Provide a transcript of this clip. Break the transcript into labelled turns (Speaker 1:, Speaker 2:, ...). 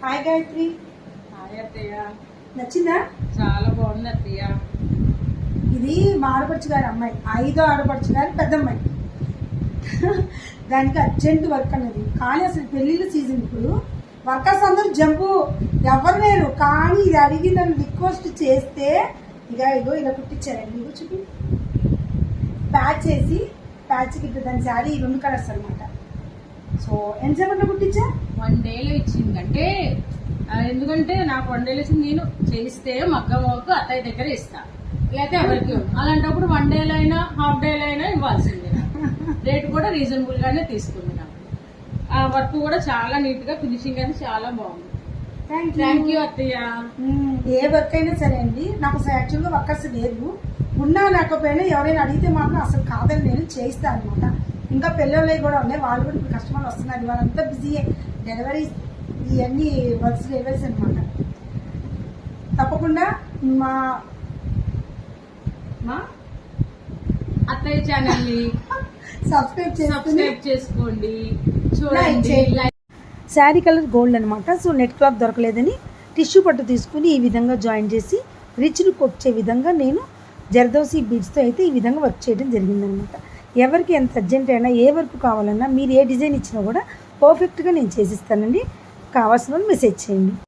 Speaker 1: Hi Gayatri.
Speaker 2: Hi అత్తయ్య.
Speaker 1: నచ్చిందా?
Speaker 2: చాలా బాగుంది అత్తయ్య.
Speaker 1: ఇది మా ఆడపడుచు గారి అమ్మాయి, 5వ ఆడపడుచు గారి పెద్ద అమ్మాయి. దానికి అర్జెంట్ వర్క్ అన్నది, కానీ అసలు పెళ్లిళ్ళ సీజన్ ఇప్పుడు వర్కర్స్ అందరూ జంపు ఎవరు లేరు, కానీ ఇది అడిగి నన్ను రిక్వెస్ట్ చేస్తే ఇగో ఇలా కుట్టించారండి. ఇగో చూపి, ప్యాచ్ చేసి ప్యాచ్కి ఇప్పుడు దాని శారీ 2 కలర్స్ అనమాట. సో ఎంతసేపట్లో కుట్టించా?
Speaker 2: 1 డేలో ఇచ్చిందంటే ఎందుకంటే నాకు 1 డేలో ఇచ్చింది. నేను చేస్తే మగ్గం వర్క్ అత్తయ్య దగ్గర ఇస్తా, లేకపోతే ఎవరికి అలాంటప్పుడు 1 డేలో అయినా హాఫ్ డేలో అయినా ఇవ్వాల్సిందే. రేట్ కూడా రీజనబుల్ గానే తీసుకుంది. నాకు ఆ వర్క్ కూడా చాలా నీట్ గా ఫినిషింగ్ అనేది చాలా బాగుంది. థ్యాంక్ యూ అత్తయ్య.
Speaker 1: ఏ వర్క్ అయినా సరే అండి, నాకు అసలు యాక్చువల్గా వర్కర్స్ లేదు, ఉన్నా లేకపోయినా ఎవరైనా అడిగితే మాత్రం అసలు కాదని నేను చేయిస్తాను అనమాట. ఇంకా పిల్లలవి కూడా ఉన్నాయి, వాళ్ళు కూడా ఇప్పుడు కస్టమర్లు వస్తున్నారు. వాళ్ళంతా బిజీ, డెలివరీ ఇవన్నీ వర్క్స్ డెలివరీస్ అనమాట. తప్పకుండా మా
Speaker 2: మా అత్తయ్య ఛానల్ ని సబ్స్క్రైబ్ చేసుకోండి, చూడండి.
Speaker 1: శారీ కలర్ గోల్డ్ అనమాట. సో నెట్ క్లాత్ దొరకలేదని టిష్యూ పట్టు తీసుకుని ఈ విధంగా జాయిన్ చేసి రిచ్ లుక్ వచ్చే విధంగా నేను జర్దోసి బీడ్స్తో అయితే ఈ విధంగా వర్క్ చేయడం జరిగిందనమాట. ఎవరికి ఎంత అర్జెంట్ అయినా ఏ వర్క్ కావాలన్నా మీరు ఏ డిజైన్ ఇచ్చినా కూడా పర్ఫెక్ట్గా నేను చేసిస్తానండి. కావాల్సిన వాళ్ళు మెసేజ్ చేయండి.